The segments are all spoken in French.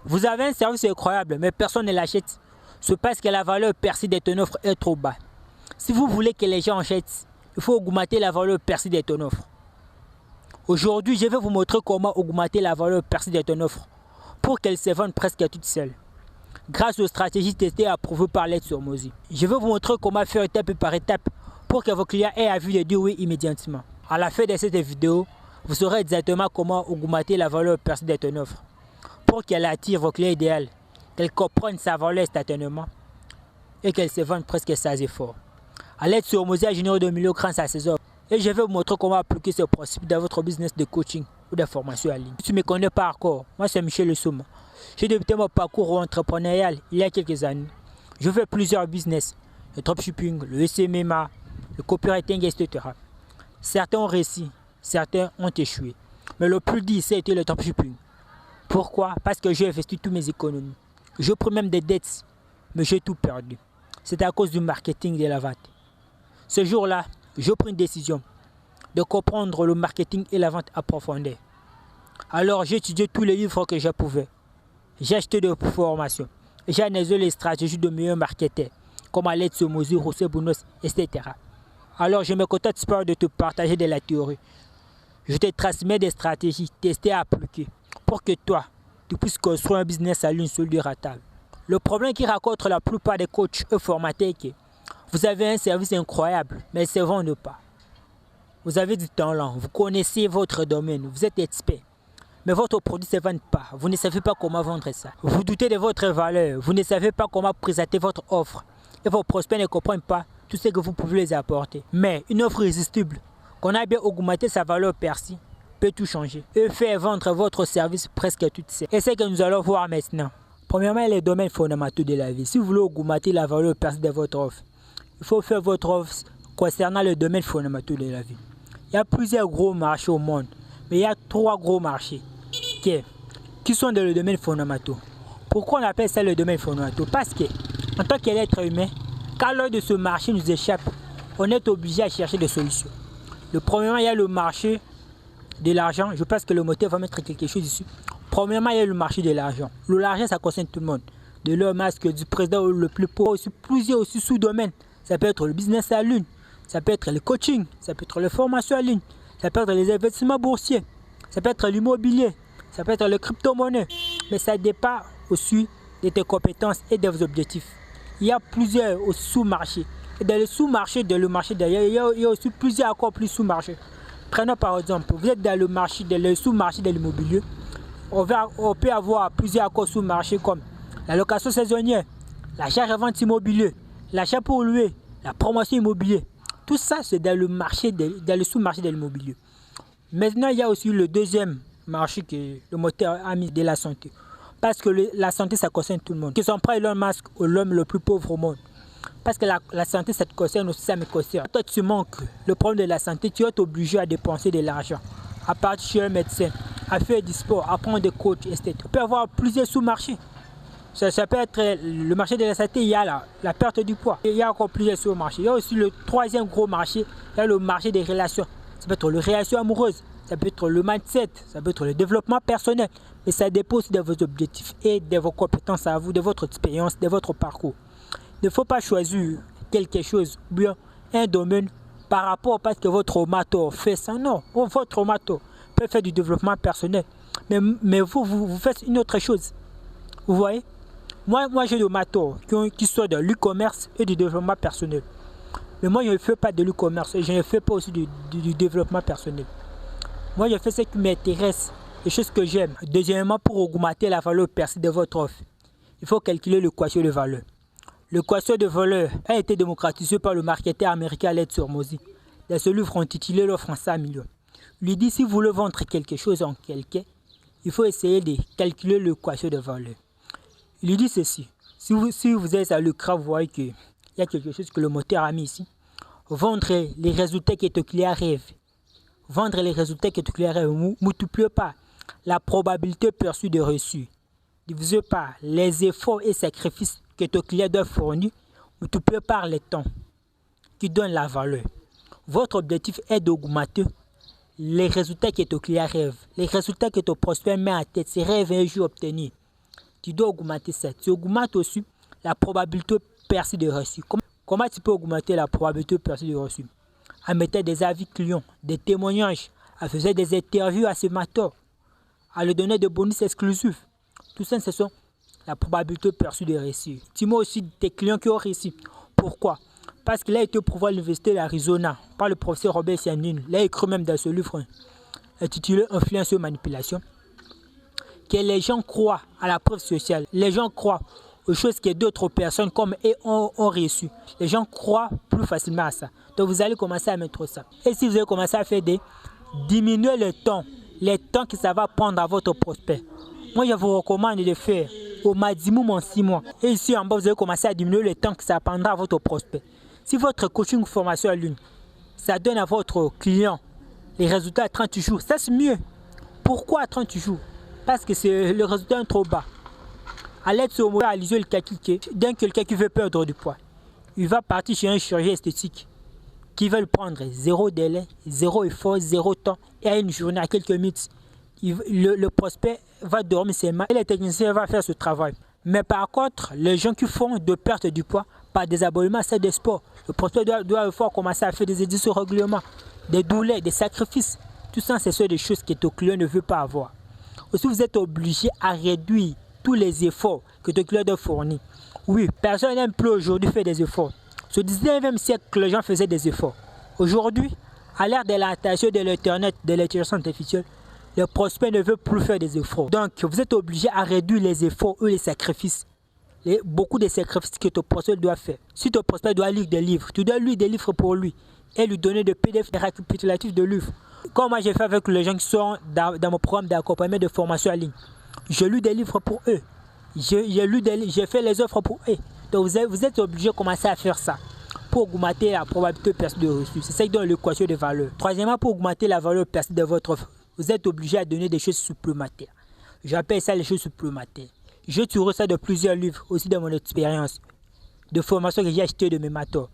Vous avez un service incroyable, mais personne ne l'achète. C'est parce que la valeur perçue de ton offre est trop bas. Si vous voulez que les gens achètent, il faut augmenter la valeur perçue de ton offre. Aujourd'hui, je vais vous montrer comment augmenter la valeur perçue de ton offre pour qu'elle se vende presque toute seule. Grâce aux stratégies testées et approuvées par Let's Hormozi. Je vais vous montrer comment faire étape par étape pour que vos clients aient envie de dire oui immédiatement. À la fin de cette vidéo, vous saurez exactement comment augmenter la valeur perçue de ton offre pour qu'elle attire vos clients idéaux, qu'elle comprenne sa valeur instantanément et qu'elle se vende presque sans effort. À Let's Hormozi a généré 2 millions grâce à ses offres. Et je vais vous montrer comment appliquer ce principe dans votre business de coaching ou de formation en ligne. Si tu ne me connais pas encore, moi c'est Michel Le Soum. J'ai débuté mon parcours entrepreneurial il y a quelques années. Je fais plusieurs business, le dropshipping, le SMMA, le copywriting, etc. Certains ont réussi, certains ont échoué. Mais le plus dit, c'était le dropshipping. Pourquoi? Parce que j'ai investi toutes mes économies. J'ai pris même des dettes, mais j'ai tout perdu. C'est à cause du marketing de la vente. Ce jour-là, j'ai pris une décision de comprendre le marketing et la vente à profondeur. Alors j'ai étudié tous les livres que je pouvais. J'ai acheté des formations. J'ai analysé les stratégies de meilleurs marketeurs, comme Let's Hormozi, José Bounos, etc. Alors je me contente pas de te partager de la théorie. Je te transmets des stratégies testées et appliquées pour que toi, tu puisses construire un business à l'une seule du ratable. Le problème qui rencontre la plupart des coachs et formateurs est que vous avez un service incroyable, mais il ne se vend pas. Vous avez du talent, vous connaissez votre domaine, vous êtes expert. Mais votre produit ne se vend pas, vous ne savez pas comment vendre ça. Vous doutez de votre valeur, vous ne savez pas comment présenter votre offre. Et vos prospects ne comprennent pas tout ce que vous pouvez les apporter. Mais une offre irrésistible, qu'on a bien augmenté sa valeur perçue, peut tout changer. Et faire vendre votre service presque tout seul. Et c'est ce que nous allons voir maintenant. Premièrement, les domaines fondamentaux de la vie. Si vous voulez augmenter la valeur perçue de votre offre, il faut faire votre offre concernant les domaines fondamentaux de la vie. Il y a plusieurs gros marchés au monde, mais il y a 3 gros marchés qui sont dans le domaine fondamentaux. Pourquoi on appelle ça le domaine fondamental? Parce que, en tant qu'être humain, quand l'un de ce marché nous échappe, on est obligé à chercher des solutions. Le premièrement, il y a le marché de l'argent. Je pense que le moteur va mettre quelque chose ici. Premièrement, il y a le marché de l'argent. L'argent, ça concerne tout le monde. De l'homme masque, du président le plus pauvre, aussi plusieurs aussi sous-domaines. Ça peut être le business à ligne, ça peut être le coaching, ça peut être la formation en ligne, ça peut être les investissements boursiers, ça peut être l'immobilier, ça peut être les crypto-monnaies. Mais ça dépend aussi de tes compétences et de vos objectifs. Il y a plusieurs sous-marchés. Et dans le sous-marché, dans le marché derrière, il y a aussi plusieurs encore plus sous-marchés. Prenons par exemple, vous êtes dans le marché, dans le sous-marché de l'immobilier. On peut avoir plusieurs accords sous-marchés comme la location saisonnière, l'achat-revente immobilier, l'achat pour louer, la promotion immobilière. Tout ça, c'est dans le marché, dans le sous-marché de l'immobilier. Maintenant, il y a aussi le deuxième marché que le moteur a mis de la santé. Parce que la santé, ça concerne tout le monde. Que ce soit Elon Musk ou l'homme le plus pauvre au monde. Parce que la santé, ça te concerne aussi, ça me concerne. Toi, tu manques le problème de la santé, tu es obligé à dépenser de l'argent. À partir chez un médecin, à faire du sport, à prendre des coachs, etc. On peut avoir plusieurs sous-marchés. Ça peut être le marché de la santé, il y a la perte du poids. Il y a encore plusieurs sous-marchés. Il y a aussi le troisième gros marché, il y a le marché des relations. Ça peut être les relations amoureuses, ça peut être le mindset, ça peut être le développement personnel. Mais ça dépend aussi de vos objectifs et de vos compétences à vous, de votre expérience, de votre parcours. Il ne faut pas choisir quelque chose, ou bien un domaine par rapport parce que votre mentor fait ça. Non, votre mentor peut faire du développement personnel. Mais vous faites une autre chose. Vous voyez? Moi j'ai des mentors qui sont de l'e-commerce et du développement personnel. Mais moi, je ne fais pas de l'e-commerce et je ne fais pas aussi du développement personnel. Moi, je fais ce qui m'intéresse, les choses que j'aime. Deuxièmement, pour augmenter la valeur perçue de votre offre, il faut calculer le quotient de valeur. Le quotient de valeur a été démocratisé par le marketeur américain Let's Hormozi. Dans ce livre intitulé L'offre en 100 millions. Il lui dit si vous voulez vendre quelque chose en quelqu'un, il faut essayer de calculer le quotient de valeur. Il lui dit ceci. Si vous êtes à l'écran, vous voyez qu'il y a quelque chose que le moteur a mis ici. Vendre les résultats que ton client rêve. Vendre les résultats que ton client rêve. Multipliez par la probabilité perçue de reçu. Divisé par les efforts et sacrifices que ton client doit fournir. Multiplié par le temps qui donne la valeur. Votre objectif est d'augmenter les résultats que ton client rêve. Les résultats que ton prospect met en tête. Ses rêves un jour obtenus. Tu dois augmenter ça. Tu augmentes aussi la probabilité perçue de reçu. Comment tu peux augmenter la probabilité perçue de reçu? En mettant des avis clients, des témoignages, en faisant des interviews à ce matin, à lui donner des bonus exclusifs. Tout ça, ce sont la probabilité perçue de reçu. Tu mets aussi tes clients qui ont réussi. Pourquoi? Parce qu'il a été prouvé à l'université de l'Arizona par le professeur Robert Cialdini. Il a écrit même dans ce livre intitulé Influence et manipulation que les gens croient à la preuve sociale. Les gens croient aux choses que d'autres personnes comme eux ont reçues. Les gens croient plus facilement à ça. Donc vous allez commencer à mettre ça. Et si vous allez commencer à faire diminuer le temps que ça va prendre à votre prospect. Moi, je vous recommande de faire au maximum en 6 mois. Et ici en bas, vous allez commencer à diminuer le temps que ça prendra à votre prospect. Si votre coaching ou formation en ligne, ça donne à votre client les résultats à 30 jours, ça c'est mieux. Pourquoi à 30 jours? Parce que le résultat est trop bas. À l'aide de réaliser le calcul d'un quelqu'un qui veut perdre du poids, il va partir chez un chirurgien esthétique qui va lui prendre 0 délai, 0 effort, 0 temps et à une journée, à quelques minutes, le prospect va dormir ses mains et le technicien va faire ce travail. Mais par contre, les gens qui font de perte du poids par des abonnements à des sports, le prospect doit commencer à faire des exercices régulièrement, des douleurs, des sacrifices. Tout ça, ce sont des choses que ton client ne veut pas avoir. Aussi, vous êtes obligé à réduire tous les efforts que ton client doit fournir. Oui, personne n'aime plus aujourd'hui faire des efforts. Au 19e siècle, les gens faisaient des efforts. Aujourd'hui, à l'ère de l'adaptation de l'Internet, de l'intelligence artificielle, le prospect ne veut plus faire des efforts. Donc, vous êtes obligé à réduire les efforts ou les sacrifices. Beaucoup de sacrifices que ton prospect doit faire. Si ton prospect doit lire des livres, tu dois lire des livres pour lui et lui donner des PDF récapitulatifs de livres. Comme moi j'ai fait avec les gens qui sont dans mon programme d'accompagnement de formation en ligne. Je lis des livres pour eux. J'ai fait les offres pour eux. Donc vous êtes obligé de commencer à faire ça pour augmenter la probabilité perçue de reçu. C'est ça qui donne l'équation de valeur. Troisièmement, pour augmenter la valeur perçue de votre offre, vous êtes obligé à donner des choses supplémentaires. J'appelle ça les choses supplémentaires. J'ai tiré ça de plusieurs livres, aussi de mon expérience, de formation que j'ai acheté de mes mentors.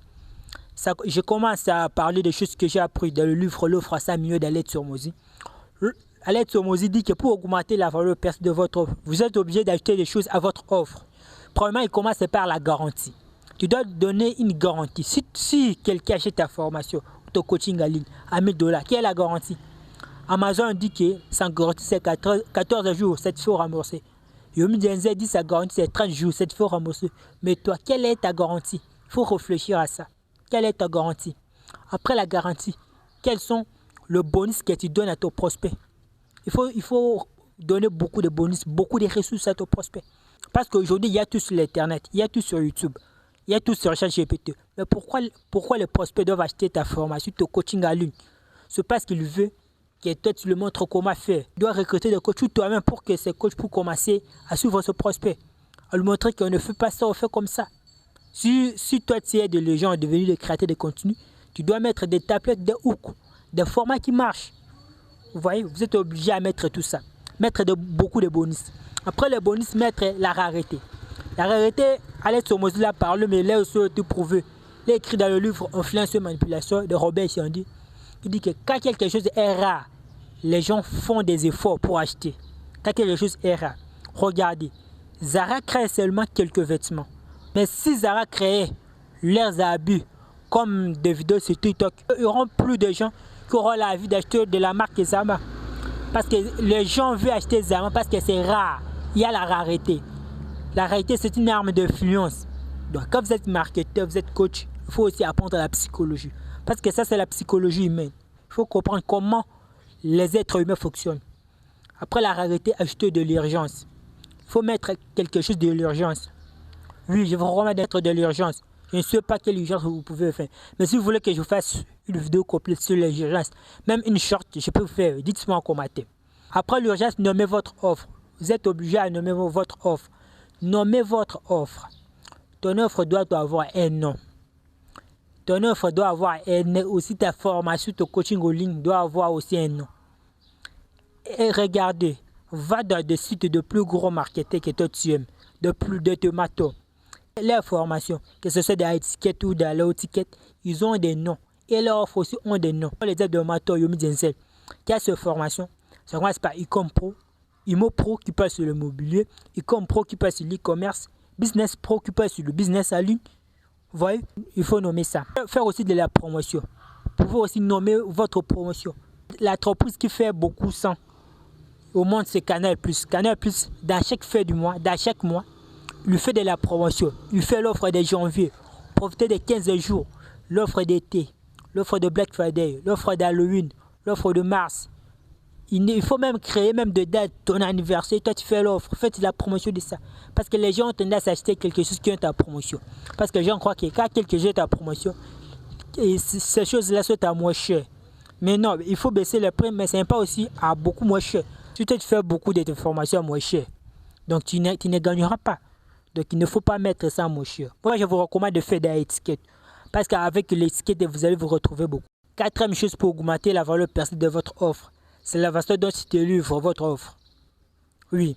Je commence à parler des choses que j'ai apprises dans le livre L'offre à 5 millions d'Alex Hormozi. Alex Hormozi dit que pour augmenter la valeur perçue de votre offre, vous êtes obligé d'acheter des choses à votre offre. Premièrement, il commence par la garantie. Tu dois donner une garantie. Si quelqu'un achète ta formation, ton coaching en ligne à $1000, quelle est la garantie? Amazon dit que sa garantie c'est 14 jours, cette fois remboursée. Yomi Denzel dit que sa garantie c'est 30 jours, cette fois remboursée. Mais toi, quelle est ta garantie? Il faut réfléchir à ça. Quelle est ta garantie? Après la garantie, quels sont les bonus que tu donnes à ton prospect? Il faut donner beaucoup de bonus, beaucoup de ressources à ton prospect. Parce qu'aujourd'hui, il y a tout sur l'Internet, il y a tout sur YouTube, il y a tout sur ChatGPT. Mais pourquoi les prospects doivent acheter ta formation, ton coaching en ligne? C'est parce qu'il veut que toi, tu lui montres comment faire. Tu dois recruter des coachs toi-même pour que ces coachs puissent commencer à suivre ce prospect. À lui montrer qu'on ne fait pas ça, on fait comme ça. Si toi, tu aides les gens à devenir des créateurs de contenu, tu dois mettre des tablettes, des hooks, des formats qui marchent. Vous voyez, vous êtes obligé à mettre tout ça. Mettre beaucoup de bonus. Après les bonus, mettre la rareté. La rareté, Alex Hormozi l'a parlé, mais il a aussi été prouvé. Il a écrit dans le livre Influence et manipulation de Robert Cialdini. Il dit que quand quelque chose est rare, les gens font des efforts pour acheter. Quand quelque chose est rare, regardez, Zara crée seulement quelques vêtements. Mais si Zara créait leurs habits comme des vidéos sur TikTok, il y aura plus de gens qui auront l'envie d'acheter de la marque Zara. Parce que les gens veulent acheter Zara parce que c'est rare. Il y a la rareté. La rareté, c'est une arme d'influence. Donc quand vous êtes marketeur, vous êtes coach, il faut aussi apprendre la psychologie. Parce que ça, c'est la psychologie humaine. Il faut comprendre comment les êtres humains fonctionnent. Après la rareté, acheter de l'urgence. Il faut mettre quelque chose de l'urgence. Oui, je vous recommande d'être de l'urgence. Je ne sais pas quelle urgence vous pouvez faire. Mais si vous voulez que je fasse une vidéo complète sur les urgences, même une short, je peux vous faire. Dites-moi en commentaire. Après l'urgence, nommez votre offre. Vous êtes obligé à nommer votre offre. Nommez votre offre. Ton offre doit avoir un nom. Ton offre doit avoir un nom. Aussi ta formation, ton coaching en ligne doit avoir aussi un nom. Et regardez, va dans des sites de plus gros marketeurs que toi tu aimes, de plus de tomatos. Les formations, que ce soit des étiquettes ou des low tickets, ils ont des noms. Et leurs offres aussi ont des noms. Les aides de Mato Yomi Denzel, qui a cette formation, ça commence par Icom Pro, Imo Pro qui passe sur le mobilier, Ecom Pro qui passe sur l'e-commerce, Business Pro qui passe sur le business en ligne. Vous voyez, il faut nommer ça. Faire aussi de la promotion. Vous pouvez aussi nommer votre promotion. L'entreprise qui fait beaucoup sans au monde, c'est Canal+. Canal+, dans chaque fin du mois, dans chaque mois, il fait de la promotion. Il fait l'offre de janvier. Profitez des 15 jours. L'offre d'été, l'offre de Black Friday, l'offre d'Halloween, l'offre de mars. Il faut même créer même de date ton anniversaire. Toi, tu fais l'offre. Faites la promotion de ça. Parce que les gens ont tendance à acheter quelque chose qui est ta promotion. Parce que les gens croient que quand quelque chose est ta promotion, et ces choses-là sont à moins cher. Mais non, il faut baisser le prix, mais ce n'est pas aussi à beaucoup moins cher. Si tu fais beaucoup d'informations à moins cher, donc tu ne gagneras pas. Donc il ne faut pas mettre ça à moins cher. Moi, je vous recommande de faire des étiquettes. Parce qu'avec l'étiquette, vous allez vous retrouver beaucoup. Quatrième chose pour augmenter la valeur perçue de votre offre, c'est la façon dont tu délivres votre offre. Oui,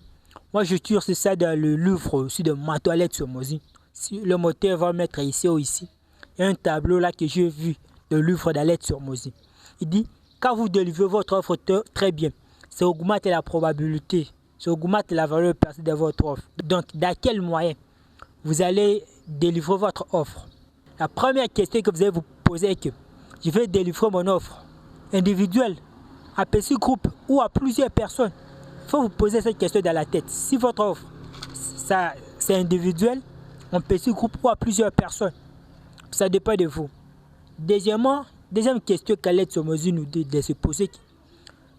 moi je tire ça dans le livre aussi de ma toilette sur Mozi. Si le moteur va mettre ici ou ici, il y a un tableau là que j'ai vu de livre d'alerte sur Mozi. Il dit, quand vous délivrez votre offre très bien, ça augmente la probabilité, ça augmente la valeur perçue de votre offre. Donc, dans quel moyen vous allez délivrer votre offre? La première question que vous allez vous poser est que je vais délivrer mon offre individuelle, à petit groupe ou à plusieurs personnes. Il faut vous poser cette question dans la tête. Si votre offre, c'est individuel, en petit groupe ou à plusieurs personnes, ça dépend de vous. Deuxièmement, deuxième question qu'Alex Somozi nous dit de se poser.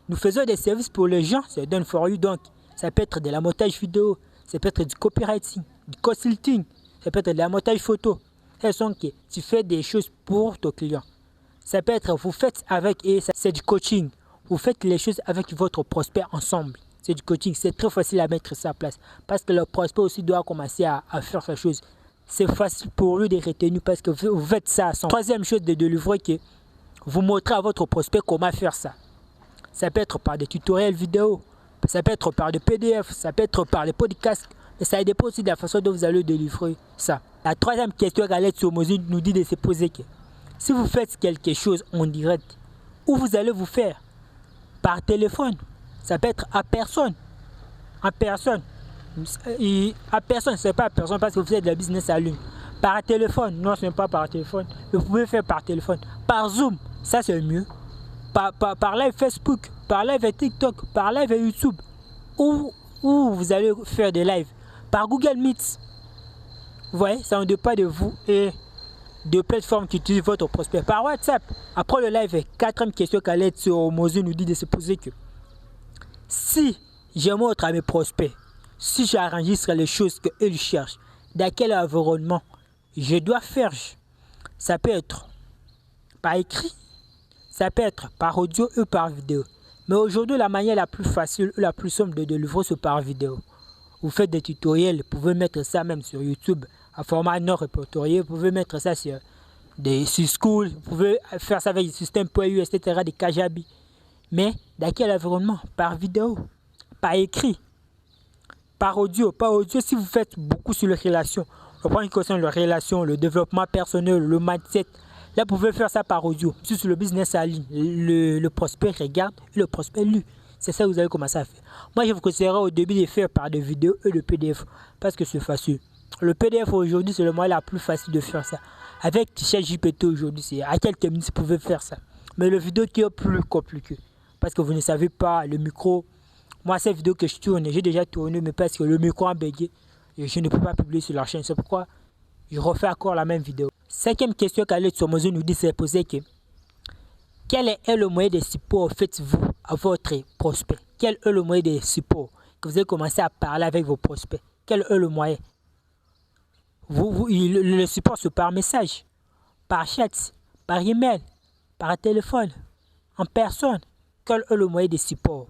Nous faisons des services pour les gens, c'est done for you, donc ça peut être de la montage vidéo, ça peut être du copywriting, du consulting, ça peut être de la montage photo. Elles sont que tu fais des choses pour ton client. Ça peut être, vous faites avec, et c'est du coaching. Vous faites les choses avec votre prospect ensemble. C'est du coaching, c'est très facile à mettre ça en place. Parce que le prospect aussi doit commencer à faire ces choses. C'est facile pour lui de retenir parce que vous faites ça ensemble. Troisième chose de délivrer, que vous montrez à votre prospect comment faire ça. Ça peut être par des tutoriels vidéo, ça peut être par des PDF, ça peut être par des podcasts. Mais ça dépend aussi de la façon dont vous allez délivrer ça. La troisième question qu'Alex Somozi nous dit de se poser, que si vous faites quelque chose en direct, où vous allez vous faire? Par téléphone, ça peut être à personne. À personne. Et à personne, c'est pas à personne parce que vous faites de la business à ligne. Par téléphone, non, ce n'est pas par téléphone. Vous pouvez faire par téléphone. Par Zoom, ça c'est mieux. Par live Facebook, par live TikTok, par live YouTube. Où vous allez faire des lives. Par Google Meet. Vous voyez, ça ne dépend de vous et de plateformes qui utilisent votre prospect. Par WhatsApp, après le live, quatrième question qu'Alex Somozi nous dit de se poser, que si je montre à mes prospects, si j'enregistre les choses qu'ils cherchent, dans quel environnement je dois faire, ça peut être par écrit, ça peut être par audio ou par vidéo. Mais aujourd'hui, la manière la plus facile ou la plus simple de délivrer, c'est par vidéo. Vous faites des tutoriels, vous pouvez mettre ça même sur YouTube, à format non répertorié, vous pouvez mettre ça sur School, vous pouvez faire ça avec des systèmes .u, etc., des Kajabi. Mais dans quel environnement? Par vidéo, par écrit, par audio. Par audio, si vous faites beaucoup sur les relations, le point qui concerne les relations, le développement personnel, le mindset, là, vous pouvez faire ça par audio. Sur le business en ligne, le prospect regarde, le prospect lit. C'est ça que vous allez commencer à faire. Moi, je vous conseillerais au début de faire par des vidéos et le PDF, parce que c'est facile. Le PDF aujourd'hui, c'est le moyen le plus facile de faire ça. Avec ChatGPT aujourd'hui, c'est à quelques minutes, vous pouvez faire ça. Mais le vidéo qui est plus compliqué, parce que vous ne savez pas le micro. Moi, cette vidéo que je tourne, j'ai déjà tourné, mais parce que le micro a bugué, je ne peux pas publier sur la chaîne. C'est pourquoi je refais encore la même vidéo. Cinquième question qu'Alex Somozi nous dit, c'est poser que quel est le moyen de support faites-vous à votre prospect? Quel est le moyen de support que vous allez commencer à parler avec vos prospects? Quel est le moyen? Le support, c'est par message, par chat, par email, par téléphone, en personne. Quel est le moyen de support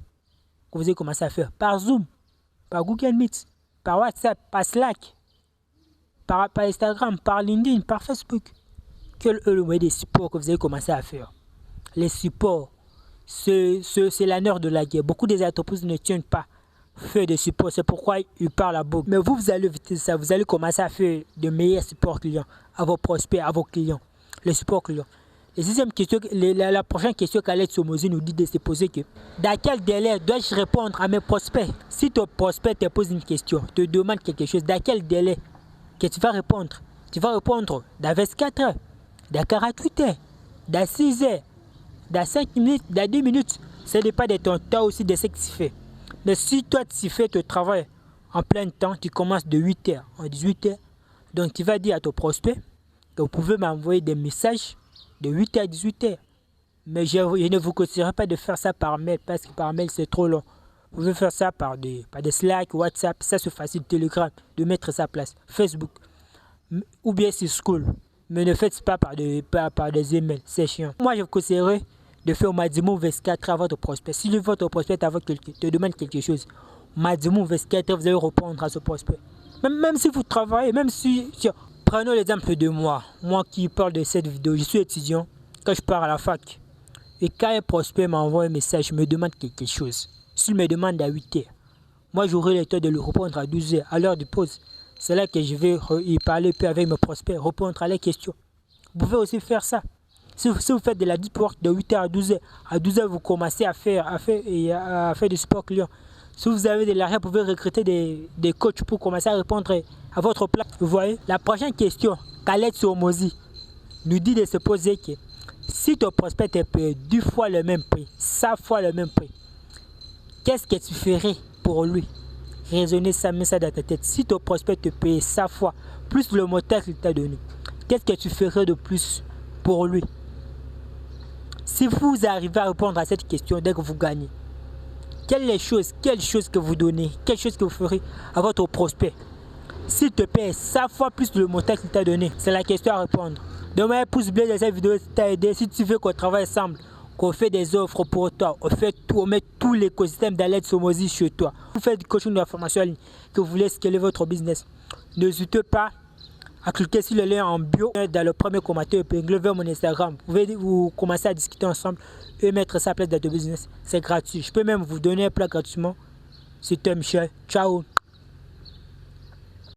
que vous allez commencer à faire? Par Zoom, par Google Meet, par WhatsApp, par Slack, par Instagram, par LinkedIn, par Facebook. Quel est le moyen de support que vous allez commencer à faire? Les supports, c'est la nerf de la guerre. Beaucoup des entreprises ne tiennent pas faire des supports. C'est pourquoi ils parlent à beaucoup. Mais vous allez éviter ça. Vous allez commencer à faire de meilleurs supports clients à vos prospects, à vos clients. Les supports clients. Et sixième question, la prochaine question qu'Alex Somozy nous dit de se poser que dans quel délai dois-je répondre à mes prospects? Si ton prospect te pose une question, te demande quelque chose, dans quel délai que tu vas répondre? Tu vas répondre dans 24 heures, dans 48 heures, dans 6 heures, dans 5 minutes, dans 10 minutes. Ce n'est pas de ton temps aussi de ce que tu fais. Mais si toi tu fais ton travail en plein temps, tu commences de 8 heures à 18 heures, donc tu vas dire à ton prospect que vous pouvez m'envoyer des messages de 8 heures à 18 heures. Mais je ne vous conseillerais pas de faire ça par mail parce que par mail c'est trop long. Vous pouvez faire ça par des Slack, WhatsApp, ça c'est facile, Telegram, de mettre ça à place, Facebook, ou bien sur School. Mais ne faites pas par des emails, c'est chiant. Moi je vous conseillerais de faire au maximum 24 heures à votre prospect. Si votre prospect te demande quelque chose, au maximum 24 heures, vous allez répondre à ce prospect. Même si vous travaillez, même si... Prenons l'exemple de moi qui parle de cette vidéo. Je suis étudiant quand je pars à la fac. Et quand un prospect m'envoie un message, me demande quelque chose. S'il me demande à 8 heures, moi j'aurai le temps de lui répondre à 12 heures, à l'heure de pause. C'est là que je vais y parler peu avec mes prospects, répondre à leurs questions. Vous pouvez aussi faire ça. Si vous faites de la deep work de 8 heures à 12 heures, à 12 heures vous commencez à faire du support client. Si vous avez de l'argent, vous pouvez recruter des coachs pour commencer à répondre à votre place. Vous voyez, la prochaine question qu'Alex Somozy nous dit de se poser que si ton prospect te paye 10 fois le même prix, 100 fois le même prix, qu'est-ce que tu ferais pour lui? Raisonnez ça, mets ça dans ta tête. Si ton prospect te paye 100 fois plus le montant qu'il t'a donné, qu'est-ce que tu ferais de plus pour lui? Si vous arrivez à répondre à cette question dès que vous gagnez, quelle chose que vous donnez, quelle chose que vous ferez à votre prospect? S'il te paye 100 fois plus le montant qu'il t'a donné, c'est la question à répondre. Donne-moi un pouce bleu dans cette vidéo si t'as aidé. Si tu veux qu'on travaille ensemble, qu'on fait des offres pour toi, on met tout l'écosystème d'Alex Somozy chez toi. Vous faites du coaching de la formation en ligne, que vous voulez scaler votre business, n'hésitez pas à cliquer sur le lien en bio dans le premier commentaire épinglé vers mon Instagram. Vous commencer à discuter ensemble et mettre ça à place dans votre business. C'est gratuit. Je peux même vous donner un plat gratuitement. C'était Michel. Ciao.